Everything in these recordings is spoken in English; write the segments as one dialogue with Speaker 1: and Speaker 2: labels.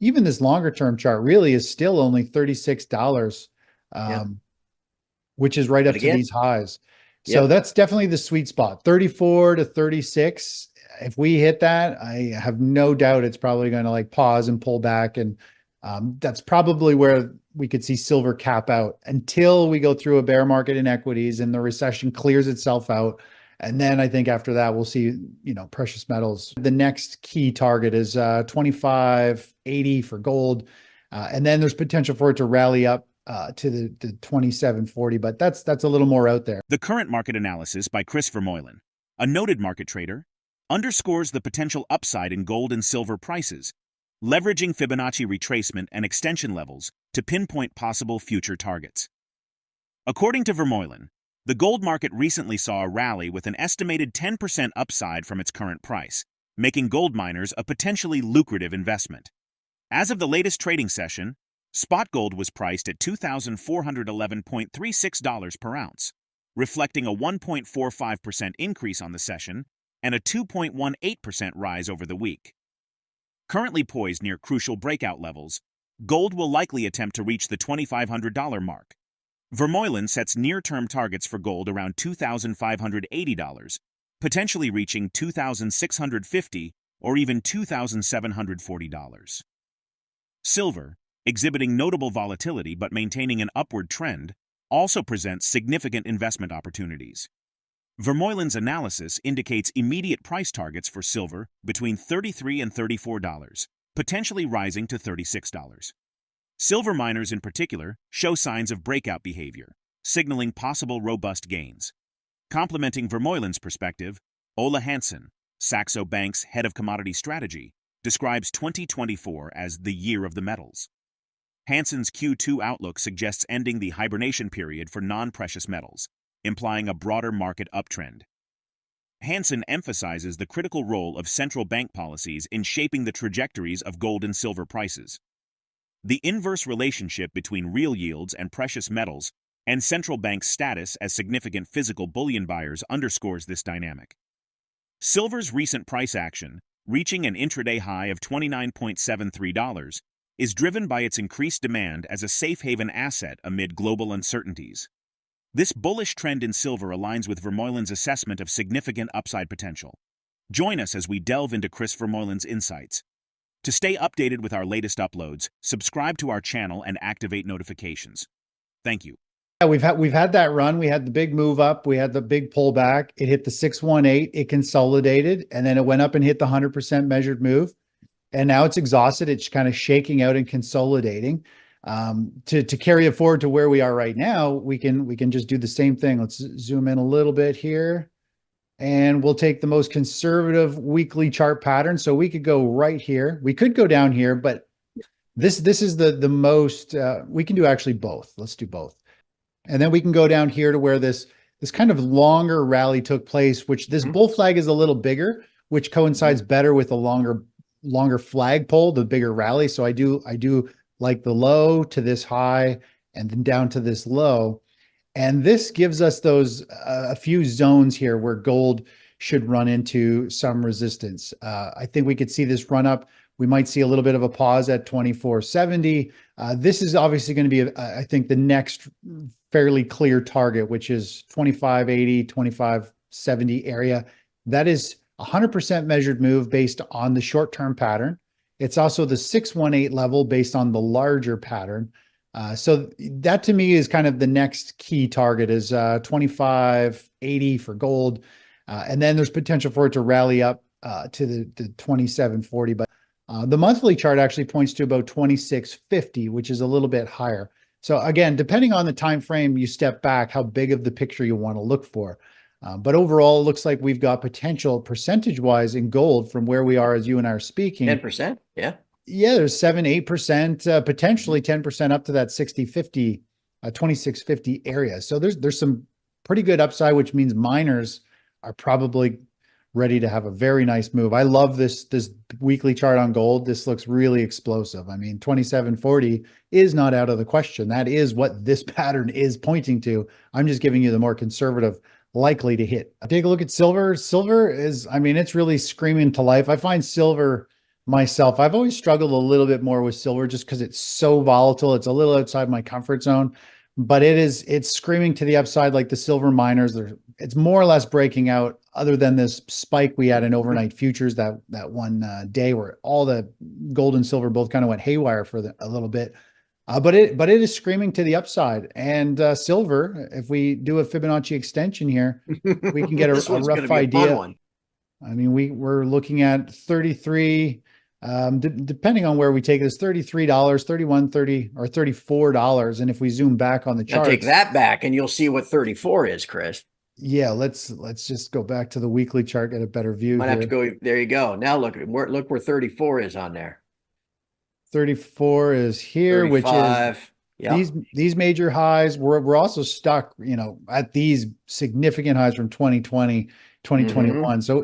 Speaker 1: even this longer term chart really is still only $36,
Speaker 2: Yeah.
Speaker 1: which is right
Speaker 2: But
Speaker 1: up to
Speaker 2: again,
Speaker 1: these highs. So
Speaker 2: yep.
Speaker 1: that's definitely the sweet spot, 34 to 36. If we hit that, I have no doubt it's probably going to like pause and pull back. And that's probably where we could see silver cap out until we go through a bear market in equities and the recession clears itself out. And then I think after that, we'll see, precious metals. The next key target is 25.80 for gold. And then there's potential for it to rally up to the 27.40, but that's a little more out there.
Speaker 3: The current market analysis by Chris Vermeulen, a noted market trader, underscores the potential upside in gold and silver prices, leveraging Fibonacci retracement and extension levels to pinpoint possible future targets. According to Vermeulen, the gold market recently saw a rally with an estimated 10% upside from its current price, making gold miners a potentially lucrative investment. As of the latest trading session, spot gold was priced at $2,411.36 per ounce, reflecting a 1.45% increase on the session and a 2.18% rise over the week. Currently poised near crucial breakout levels, gold will likely attempt to reach the $2,500 mark. Vermeulen sets near-term targets for gold around $2,580, potentially reaching $2,650 or even $2,740. Silver, exhibiting notable volatility but maintaining an upward trend, also presents significant investment opportunities. Vermeulen's analysis indicates immediate price targets for silver between $33 and $34, potentially rising to $36. Silver miners in particular show signs of breakout behavior, signaling possible robust gains. Complementing Vermeulen's perspective, Ola Hansen, Saxo Bank's head of commodity strategy, describes 2024 as the year of the metals. Hansen's Q2 outlook suggests ending the hibernation period for non-precious metals, implying a broader market uptrend. Hansen emphasizes the critical role of central bank policies in shaping the trajectories of gold and silver prices. The inverse relationship between real yields and precious metals and central bank status as significant physical bullion buyers underscores this dynamic. Silver's recent price action, reaching an intraday high of $29.73, is driven by its increased demand as a safe haven asset amid global uncertainties. This bullish trend in silver aligns with Vermeulen's assessment of significant upside potential. Join us as we delve into Chris Vermeulen's insights. To stay updated with our latest uploads, subscribe to our channel and activate notifications. Thank you.
Speaker 1: Yeah, we've had that run. We had the big move up. We had the big pullback. It hit the 618. It consolidated, and then it went up and hit the 100% measured move. And now it's exhausted. It's kind of shaking out and consolidating. To carry it forward to where we are right now, we can just do the same thing. Let's zoom in a little bit here. And we'll take the most conservative weekly chart pattern. So we could go right here. We could go down here, but this is the most, we can do actually both. Let's do both. And then we can go down here to where this kind of longer rally took place, which this bull flag is a little bigger, which coincides better with the longer flagpole, the bigger rally. So I do like the low to this high and then down to this low. And this gives us those a few zones here where gold should run into some resistance. I think we could see this run up. We might see a little bit of a pause at 24.70. This is obviously going to be, I think, the next fairly clear target, which is 25.80, 25.70 area. That is 100% measured move based on the short-term pattern. It's also the 618 level based on the larger pattern. So that to me is kind of the next key target is 25.80 for gold. And then there's potential for it to rally up to the 27.40. But the monthly chart actually points to about 26.50, which is a little bit higher. So again, depending on the time frame you step back, how big of the picture you want to look for. But overall, it looks like we've got potential percentage-wise in gold from where we are as you and I are speaking.
Speaker 2: 10%, yeah.
Speaker 1: Yeah, there's 7-8%, potentially 10% up to that 60-50, 26.50 area. So there's some pretty good upside, which means miners are probably ready to have a very nice move. I love this weekly chart on gold. This looks really explosive. I mean, 27.40 is not out of the question. That is what this pattern is pointing to. I'm just giving you the more conservative likely to hit. Take a look at silver. Silver is, I mean, it's really screaming to life. I find silver myself. I've always struggled a little bit more with silver just because it's so volatile. It's a little outside my comfort zone, but it's screaming to the upside like the silver miners. It's more or less breaking out other than this spike we had in overnight futures that one day where all the gold and silver both kind of went haywire for a little bit. But it is screaming to the upside. And silver, if we do a Fibonacci extension here, we can get
Speaker 2: This
Speaker 1: a
Speaker 2: one's going to
Speaker 1: rough
Speaker 2: be a fun
Speaker 1: idea.
Speaker 2: one.
Speaker 1: I mean, we're looking at 33, depending on where we take this, $33, 31, 30, or $34. And if we zoom back on the
Speaker 2: Now
Speaker 1: charts,
Speaker 2: take that back and you'll see what 34 is, Chris.
Speaker 1: yeah, let's just go back to the weekly chart, get a better view
Speaker 2: Might
Speaker 1: here.
Speaker 2: have to go. There you go. Now look where 34 is on there.
Speaker 1: 34 is here,
Speaker 2: 35.
Speaker 1: which is
Speaker 2: Yep.
Speaker 1: these major highs. We're also stuck, at these significant highs from 2020, 2021. So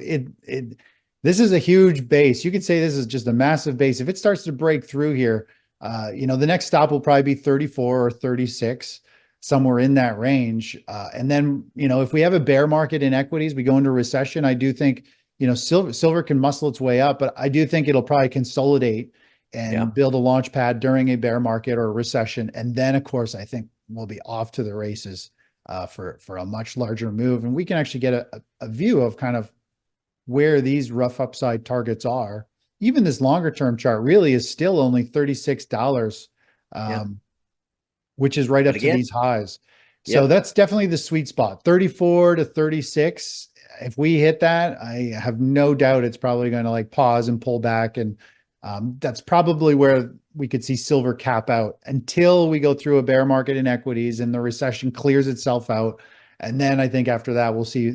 Speaker 1: this is a huge base. You could say this is just a massive base. If it starts to break through here, the next stop will probably be 34 or 36, somewhere in that range. And then, if we have a bear market in equities, we go into recession. I do think, silver can muscle its way up, but I do think it'll probably consolidate and build a launch pad during a bear market or a recession. And then, of course, I think we'll be off to the races for a much larger move. And we can actually get a view of kind of where these rough upside targets are. Even this longer term chart really is still only $36, which is right up to these highs. So that's definitely the sweet spot, 34 to 36. If we hit that, I have no doubt it's probably going to like pause and pull back. And that's probably where we could see silver cap out until we go through a bear market in equities and the recession clears itself out. And then I think after that, we'll see,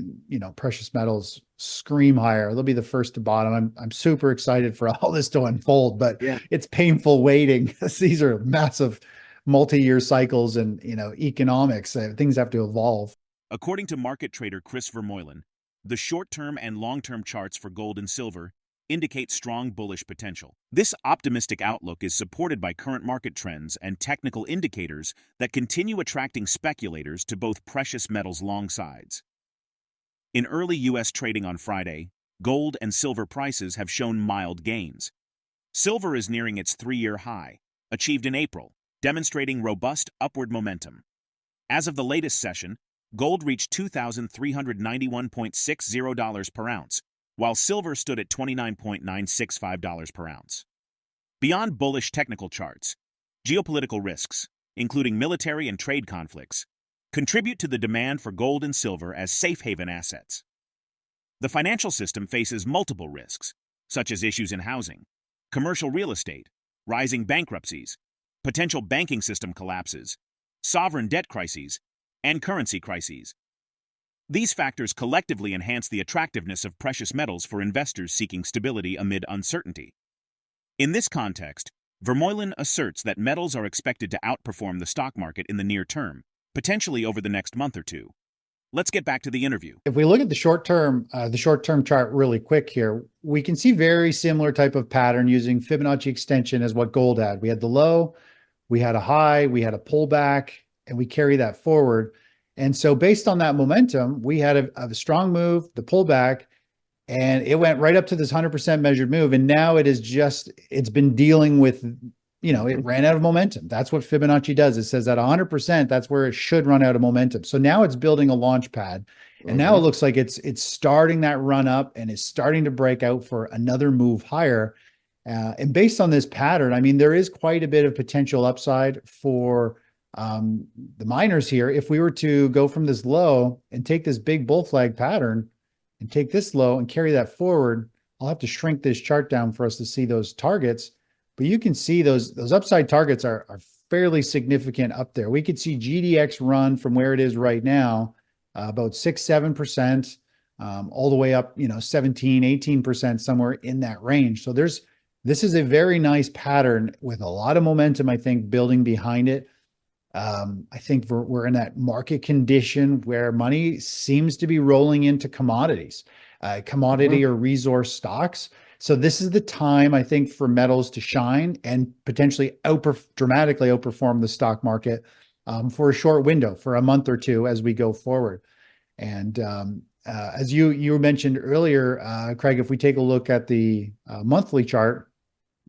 Speaker 1: precious metals scream higher. They'll be the first to bottom. I'm super excited for all this to unfold, but it's painful waiting. These are massive multi-year cycles and, economics. Things have to evolve.
Speaker 3: According to market trader Chris Vermeulen, the short-term and long-term charts for gold and silver indicate strong bullish potential. This optimistic outlook is supported by current market trends and technical indicators that continue attracting speculators to both precious metals long sides. In early U.S. trading on Friday, gold and silver prices have shown mild gains. Silver is nearing its 3-year high, achieved in April, demonstrating robust upward momentum. As of the latest session, gold reached $2,391.60 per ounce, while silver stood at $29.965 per ounce. Beyond bullish technical charts, geopolitical risks, including military and trade conflicts, contribute to the demand for gold and silver as safe haven assets. The financial system faces multiple risks, such as issues in housing, commercial real estate, rising bankruptcies, potential banking system collapses, sovereign debt crises, and currency crises. These factors collectively enhance the attractiveness of precious metals for investors seeking stability amid uncertainty. In this context, Vermeulen asserts that metals are expected to outperform the stock market in the near term, potentially over the next month or two. Let's get back to the interview.
Speaker 1: If we look at the short-term chart really quick here, we can see very similar type of pattern using Fibonacci extension as what gold had. We had the low, we had a high, we had a pullback, and we carry that forward. And so based on that momentum, we had a strong move, the pullback, and it went right up to this 100% measured move. And now it's been dealing with, it ran out of momentum. That's what Fibonacci does. It says at 100%, that's where it should run out of momentum. So now it's building a launch pad. And now it looks like it's starting that run up and it's starting to break out for another move higher. And based on this pattern, I mean, there is quite a bit of potential upside for the miners here. If we were to go from this low and take this big bull flag pattern and take this low and carry that forward, I'll have to shrink this chart down for us to see those targets. But you can see those upside targets are fairly significant up there. We could see GDX run from where it is right now, about 6-7%, all the way up, 17-18%, somewhere in that range. So this is a very nice pattern with a lot of momentum, I think, building behind it. I think we're in that market condition where money seems to be rolling into commodities, commodity or resource stocks. So this is the time, I think, for metals to shine and potentially dramatically outperform the stock market for a short window, for a month or two as we go forward. And as you mentioned earlier, Craig, if we take a look at the monthly chart,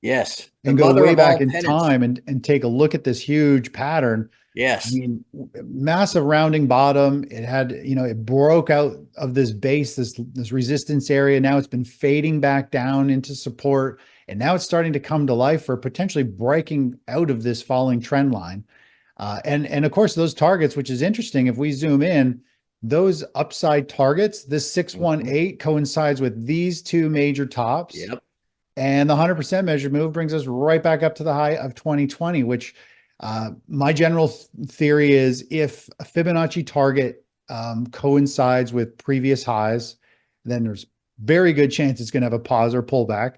Speaker 2: Yes.
Speaker 1: and
Speaker 2: The
Speaker 1: go
Speaker 2: mother
Speaker 1: way
Speaker 2: of
Speaker 1: back
Speaker 2: all
Speaker 1: in
Speaker 2: penance.
Speaker 1: time and take a look at this huge pattern. I
Speaker 2: Yes.
Speaker 1: mean, massive rounding bottom. It had, it broke out of this base, this resistance area. Now it's been fading back down into support, and now it's starting to come to life for potentially breaking out of this falling trend line. And of course, those targets, which is interesting, if we zoom in, those upside targets, this 618 coincides with these two major tops.
Speaker 2: Yep.
Speaker 1: And the 100% measured move brings us right back up to the high of 2020, which my general theory is if a Fibonacci target coincides with previous highs, then there's very good chance it's going to have a pause or pullback.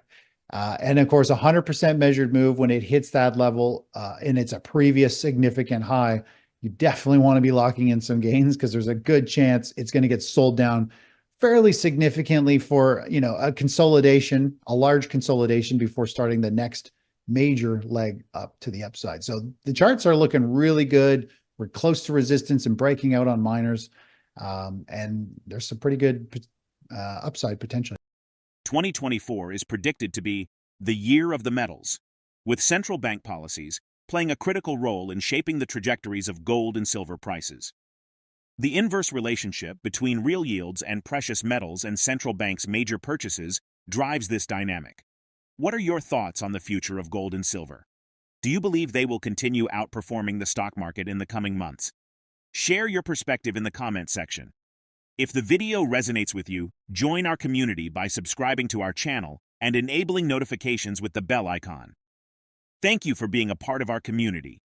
Speaker 1: And of course, 100% measured move, when it hits that level and it's a previous significant high, you definitely want to be locking in some gains, because there's a good chance it's going to get sold down fairly significantly for, a consolidation, a large consolidation before starting the next major leg up to the upside. So the charts are looking really good. We're close to resistance and breaking out on miners. And there's some pretty good upside potentially.
Speaker 3: 2024 is predicted to be the year of the metals, with central bank policies playing a critical role in shaping the trajectories of gold and silver prices. The inverse relationship between real yields and precious metals and central banks' major purchases drives this dynamic. What are your thoughts on the future of gold and silver? Do you believe they will continue outperforming the stock market in the coming months? Share your perspective in the comment section. If the video resonates with you, join our community by subscribing to our channel and enabling notifications with the bell icon. Thank you for being a part of our community.